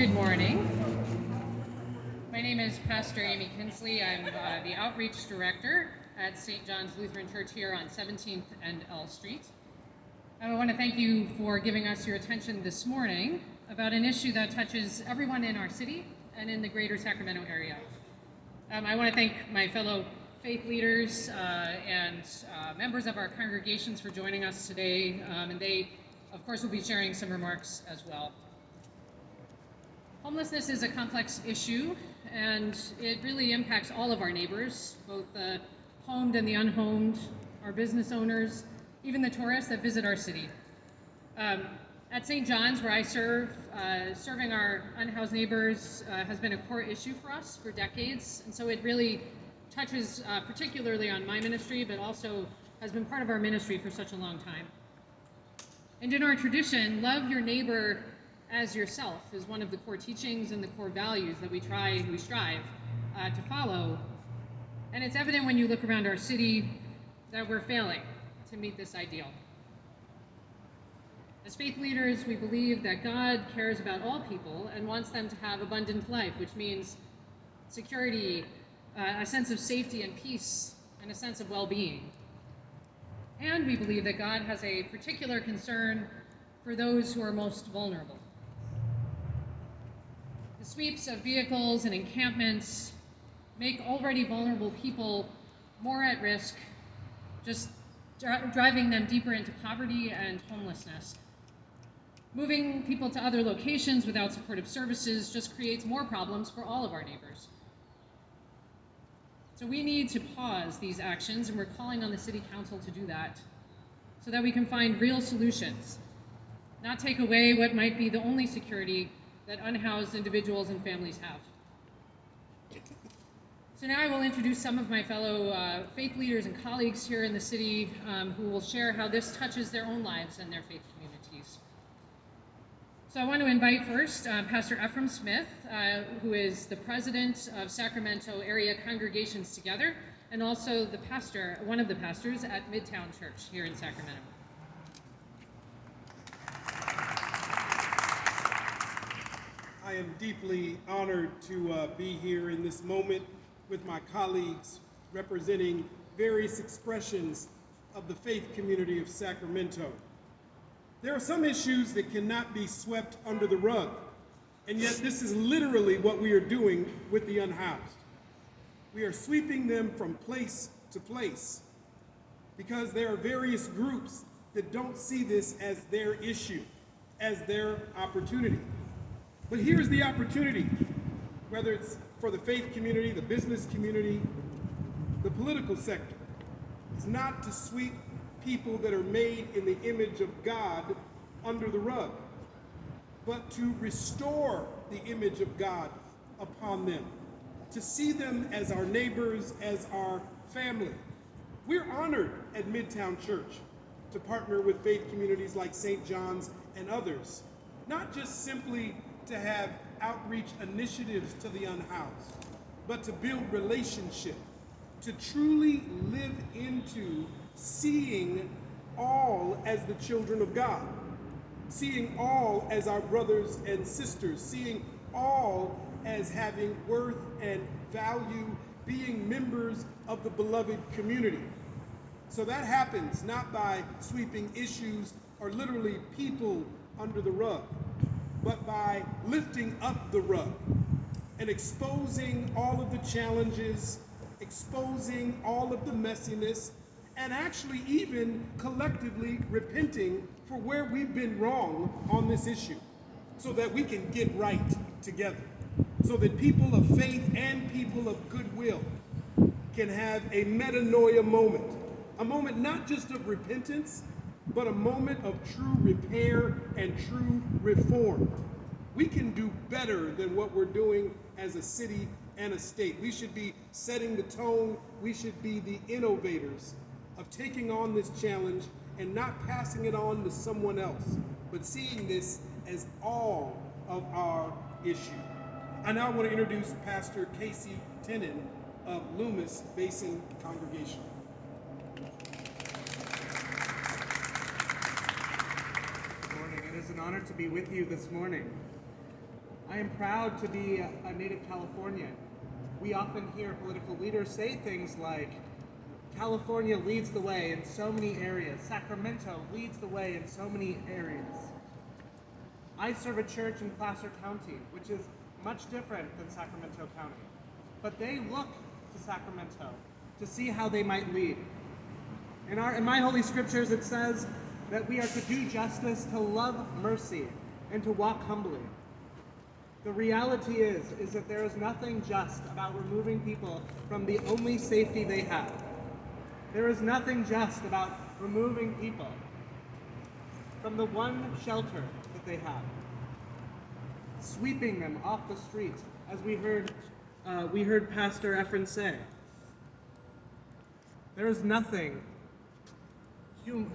Good morning. My name is Pastor Amy Kinsley. I'm the Outreach Director at St. John's Lutheran Church here on 17th and L Street. I want to thank you for giving us your attention this morning about an issue that touches everyone in our city and in the greater Sacramento area. I want to thank my fellow faith leaders and members of our congregations for joining us today, and they, of course, will be sharing some remarks as well. Homelessness is a complex issue, and it really impacts all of our neighbors, both the homed and the unhomed, our business owners, even the tourists that visit our city. At St. John's, where I serve, serving our unhoused neighbors has been a core issue for us for decades, and so it really touches particularly on my ministry, but also has been part of our ministry for such a long time. And in our tradition, love your neighbor as yourself is one of the core teachings and the core values that we strive to follow. And it's evident when you look around our city that we're failing to meet this ideal. As faith leaders, we believe that God cares about all people and wants them to have abundant life, which means security, a sense of safety and peace, and a sense of well-being. And we believe that God has a particular concern for those who are most vulnerable. The sweeps of vehicles and encampments make already vulnerable people more at risk, just driving them deeper into poverty and homelessness. Moving people to other locations without supportive services just creates more problems for all of our neighbors. So we need to pause these actions, and we're calling on the City Council to do that so that we can find real solutions, not take away what might be the only security that unhoused individuals and families have. So now I will introduce some of my fellow faith leaders and colleagues here in the city who will share how this touches their own lives and their faith communities. So I want to invite first Pastor Ephraim Smith, who is the president of Sacramento Area Congregations Together, and also the pastor, one of the pastors at Midtown Church here in Sacramento. I am deeply honored to be here in this moment with my colleagues representing various expressions of the faith community of Sacramento. There are some issues that cannot be swept under the rug, and yet this is literally what we are doing with the unhoused. We are sweeping them from place to place because there are various groups that don't see this as their issue, as their opportunity. But here's the opportunity, whether it's for the faith community, the business community, the political sector. It's not to sweep people that are made in the image of God under the rug, but to restore the image of God upon them, to see them as our neighbors, as our family. We're honored at Midtown Church to partner with faith communities like St. John's and others, not just simply to have outreach initiatives to the unhoused, but to build relationship, to truly live into seeing all as the children of God, seeing all as our brothers and sisters, seeing all as having worth and value, being members of the beloved community. So that happens not by sweeping issues or literally people under the rug, but by lifting up the rug and exposing all of the challenges, exposing all of the messiness, and actually even collectively repenting for where we've been wrong on this issue so that we can get right together, so that people of faith and people of goodwill can have a metanoia moment, a moment not just of repentance, but a moment of true repair and true reform. We can do better than what we're doing as a city and a state. We should be setting the tone. We should be the innovators of taking on this challenge and not passing it on to someone else, but seeing this as all of our issue. I now want to introduce Pastor Casey Tenen of Loomis Basin Congregation. Good morning. It is an honor to be with you this morning. I am proud to be a native Californian. We often hear political leaders say things like, California leads the way in so many areas. Sacramento leads the way in so many areas. I serve a church in Placer County, which is much different than Sacramento County. But they look to Sacramento to see how they might lead. In my Holy Scriptures, it says that we are to do justice, to love mercy, and to walk humbly. The reality is that there is nothing just about removing people from the only safety they have. There is nothing just about removing people from the one shelter that they have, sweeping them off the street, as we heard Pastor Efren say. There is nothing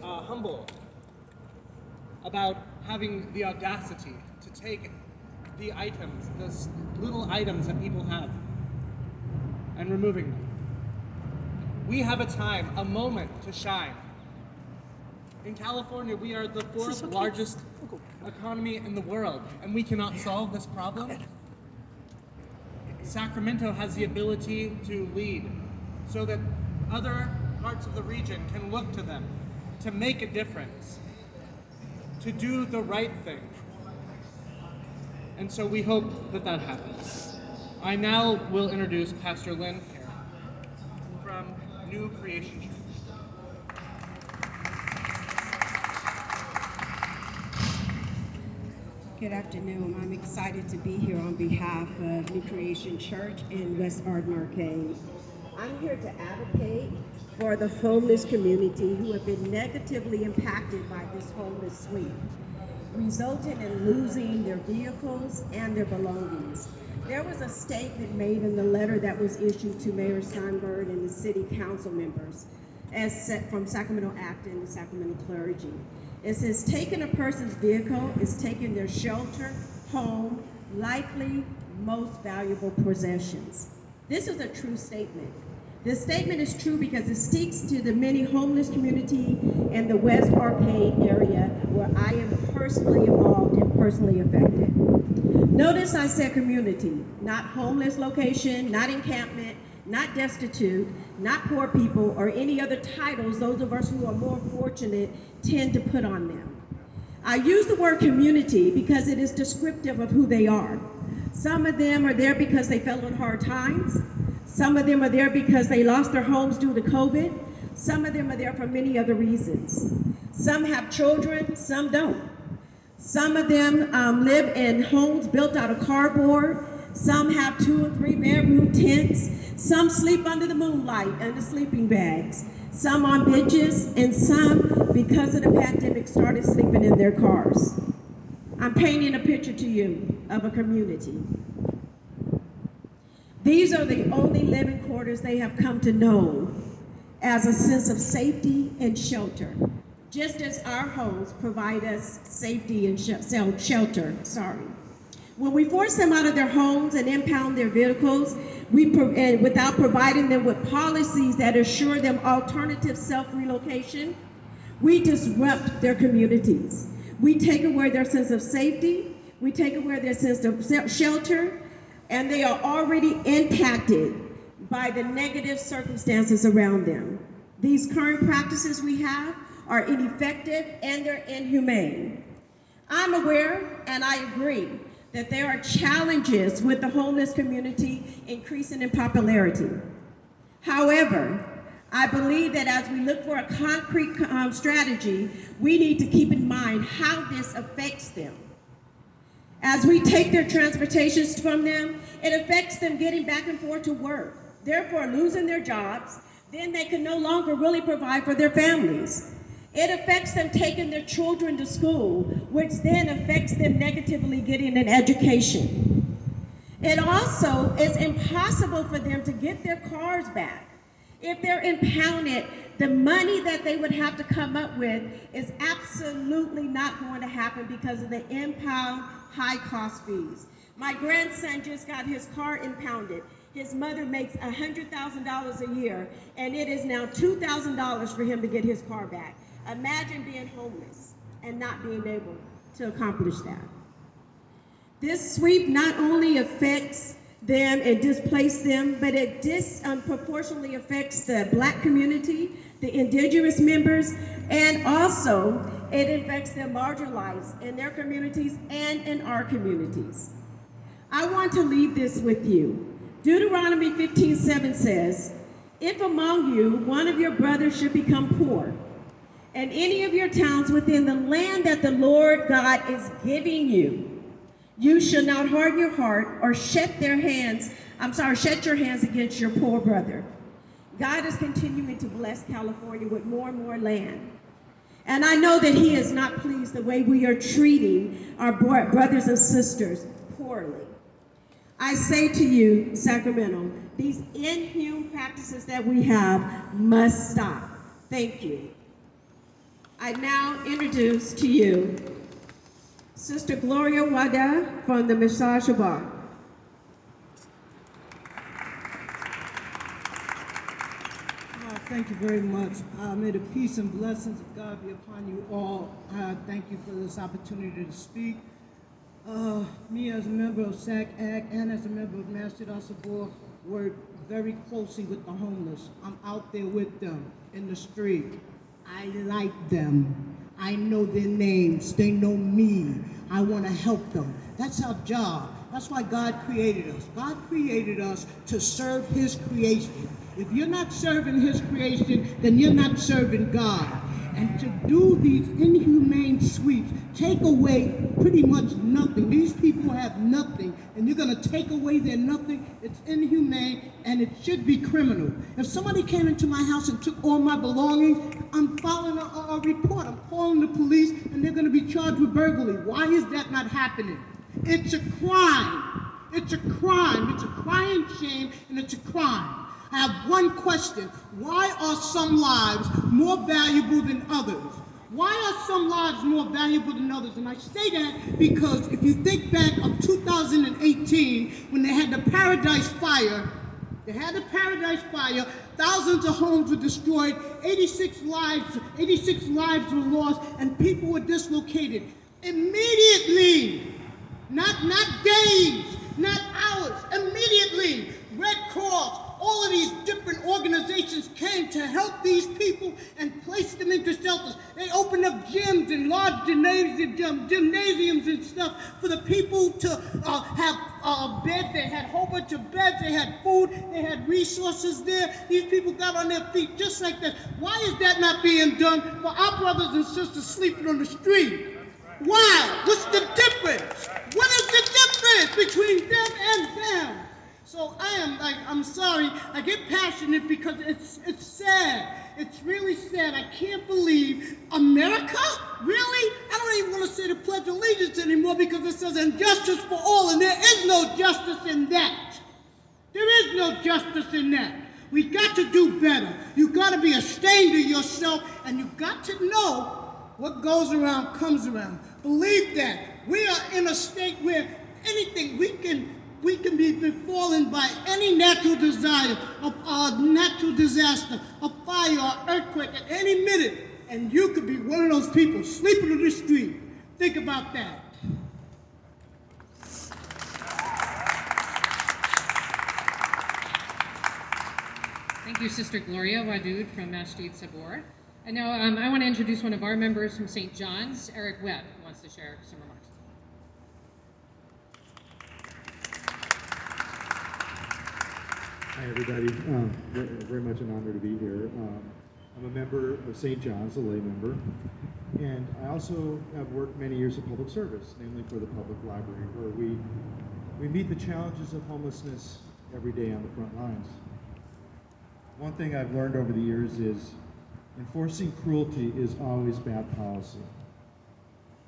humble about having the audacity to take the items, the little items that people have, and removing them. We have a time, a moment to shine. In California, we are the fourth largest economy in the world, and we cannot solve this problem. Sacramento has the ability to lead so that other parts of the region can look to them to make a difference, to do the right thing. And so we hope that that happens. I now will introduce Pastor Lynn here from New Creation Church. Good afternoon. I'm excited to be here on behalf of New Creation Church in West Ardmore Arcade. I'm here to advocate for the homeless community who have been negatively impacted by this homeless sweep, resulting in losing their vehicles and their belongings. There was a statement made in the letter that was issued to Mayor Steinberg and the city council members from Sacramento ACT and the Sacramento clergy. It says, taking a person's vehicle is taking their shelter, home, likely most valuable possessions. This is a true statement. This statement is true because it speaks to the many homeless community in the West Arcade area where I am personally involved and personally affected. Notice I said community, not homeless location, not encampment, not destitute, not poor people, or any other titles those of us who are more fortunate tend to put on them. I use the word community because it is descriptive of who they are. Some of them are there because they fell on hard times. Some of them are there because they lost their homes due to COVID. Some of them are there for many other reasons. Some have children, some don't. Some of them live in homes built out of cardboard. Some have 2 and 3 bedroom tents. Some sleep under the moonlight under sleeping bags. Some on benches, and some, because of the pandemic, started sleeping in their cars. I'm painting a picture to you of a community. These are the only living quarters they have come to know as a sense of safety and shelter, just as our homes provide us safety and shelter. When we force them out of their homes and impound their vehicles, without providing them with policies that assure them alternative self-relocation, we disrupt their communities. We take away their sense of safety, we take away their sense of shelter, and they are already impacted by the negative circumstances around them. These current practices we have are ineffective and they're inhumane. I'm aware and I agree that there are challenges with the homeless community increasing in popularity. However, I believe that as we look for a concrete strategy, we need to keep in mind how this affects them. As we take their transportations from them, it affects them getting back and forth to work, therefore losing their jobs. Then they can no longer really provide for their families. It affects them taking their children to school, which then affects them negatively getting an education. It also is impossible for them to get their cars back. If they're impounded, the money that they would have to come up with is absolutely not going to happen because of the impound high cost fees. My grandson just got his car impounded. His mother makes $100,000 a year, and it is now $2,000 for him to get his car back. Imagine being homeless and not being able to accomplish that. This sweep not only affects them and displaces them, but it disproportionately affects the Black community, the indigenous members, and also it affects the marginalized in their communities and in our communities. I want to leave this with you. Deuteronomy 15:7 says, "If among you one of your brothers should become poor, and any of your towns within the land that the Lord God is giving you, you shall not harden your heart or shut your hands against your poor brother." God is continuing to bless California with more and more land. And I know that He is not pleased the way we are treating our brothers and sisters poorly. I say to you, Sacramento, these inhuman practices that we have must stop. Thank you. I now introduce to you Sister Gloria Wada from the Massage Bar. Thank you very much. May the peace and blessings of God be upon you all. Thank you for this opportunity to speak. Me as a member of Sac ACT and as a member of Master Sabor work very closely with the homeless. I'm out there with them in the street. I like them. I know their names. They know me. I want to help them. That's our job. That's why God created us. God created us to serve His creation. If you're not serving His creation, then you're not serving God. And to do these inhumane sweeps, take away pretty much nothing. These people have nothing, and you're going to take away their nothing. It's inhumane, and it should be criminal. If somebody came into my house and took all my belongings, I'm filing a report. I'm calling the police, and they're going to be charged with burglary. Why is that not happening? It's a crime. It's a crime. It's a crying shame, and it's a crime. I have one question. Why are some lives more valuable than others? Why are some lives more valuable than others? And I say that because if you think back of 2018, when they had the Paradise Fire, thousands of homes were destroyed, 86 lives were lost, and people were dislocated. Immediately, not days, not hours, immediately, Red Cross, all of these different organizations came to help these people and place them into shelters. They opened up gyms and large gymnasiums and stuff for the people to have beds. They had a whole bunch of beds. They had food. They had resources there. These people got on their feet just like that. Why is that not being done for our brothers and sisters sleeping on the street? Why? What's the difference? What is the difference between them and them? So I'm sorry, I get passionate because it's sad. It's really sad. I can't believe America? Really? I don't even want to say the Pledge of Allegiance anymore because it says injustice for all, and there is no justice in that. There is no justice in that. We got to do better. You got to be ashamed of yourself, and you got to know what goes around comes around. Believe that. We are in a state where anything we can be befallen by any natural desire, a natural disaster, a fire, or earthquake at any minute, and you could be one of those people sleeping on the street. Think about that. Thank you, Sister Gloria Wadud from Masjid Sabor. And now I want to introduce one of our members from St. John's, Eric Webb, who wants to share some remarks. Hi, everybody. Very much an honor to be here. I'm a member of St. John's, a lay member, and I also have worked many years of public service, namely for the public library, where we meet the challenges of homelessness every day on the front lines. One thing I've learned over the years is enforcing cruelty is always bad policy.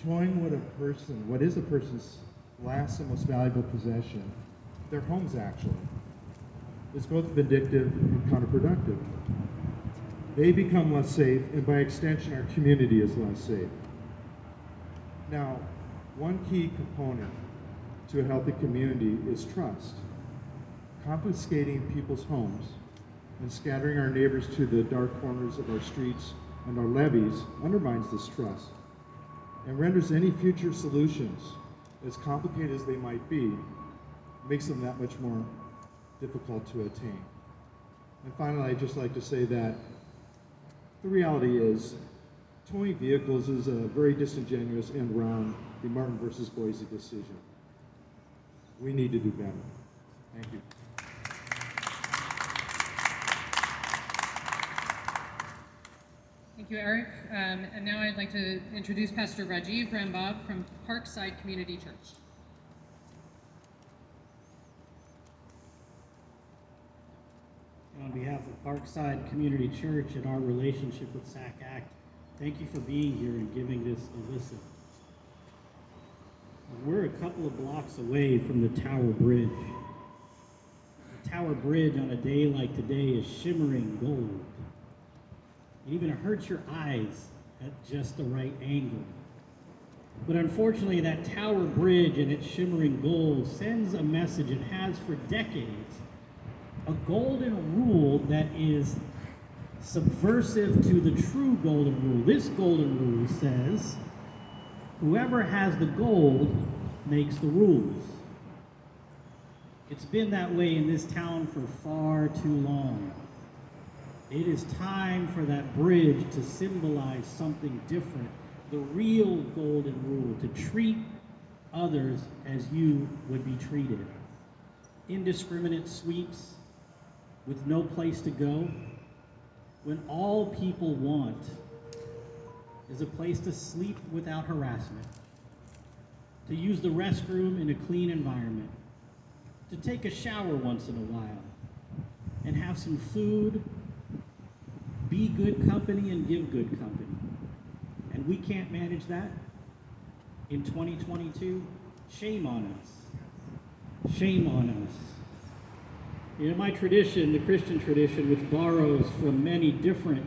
Toying what is a person's last and most valuable possession, their homes actually, is both vindictive and counterproductive. They become less safe, and by extension, our community is less safe. Now, one key component to a healthy community is trust. Confiscating people's homes and scattering our neighbors to the dark corners of our streets and our levees undermines this trust and renders any future solutions as complicated as they might be, makes them that much more difficult to attain. And finally, I'd just like to say that the reality is, towing vehicles is a very disingenuous end round the Martin versus Boise decision. We need to do better. Thank you. Thank you, Eric. And now I'd like to introduce Pastor Rajiv Rambab from Parkside Community Church. On behalf of Parkside Community Church and our relationship with Sac ACT, thank you for being here and giving this a listen. We're a couple of blocks away from the Tower Bridge. The Tower Bridge on a day like today is shimmering gold. It even hurts your eyes at just the right angle. But unfortunately, that Tower Bridge and its shimmering gold sends a message it has for decades, a golden rule that is subversive to the true golden rule. This golden rule says, whoever has the gold makes the rules. It's been that way in this town for far too long. It is time for that bridge to symbolize something different, the real golden rule, to treat others as you would be treated. Indiscriminate sweeps with no place to go, when all people want is a place to sleep without harassment, to use the restroom in a clean environment, to take a shower once in a while, and have some food, be good company, and give good company. And we can't manage that in 2022? Shame on us. Shame on us. You know, my tradition, the Christian tradition, which borrows from many different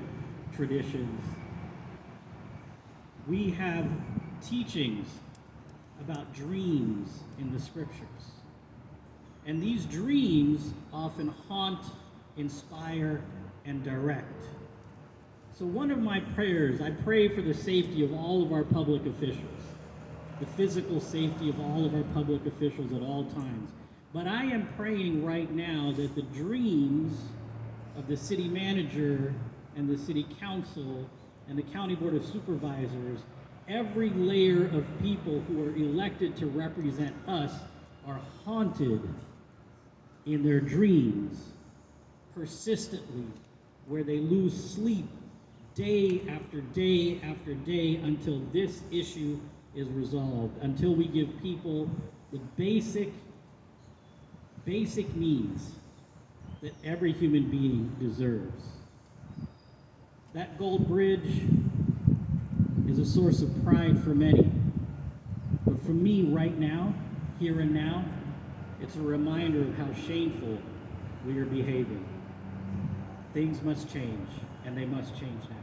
traditions, we have teachings about dreams in the scriptures. And these dreams often haunt, inspire, and direct. So one of my prayers, I pray for the safety of all of our public officials, the physical safety of all of our public officials at all times. But I am praying right now that the dreams of the city manager and the city council and the county board of supervisors, every layer of people who are elected to represent us, are haunted in their dreams persistently, where they lose sleep day after day after day until this issue is resolved, until we give people the basic needs that every human being deserves. That gold bridge is a source of pride for many, but for me right now, here and now, it's a reminder of how shameful we are behaving. Things must change, and they must change now.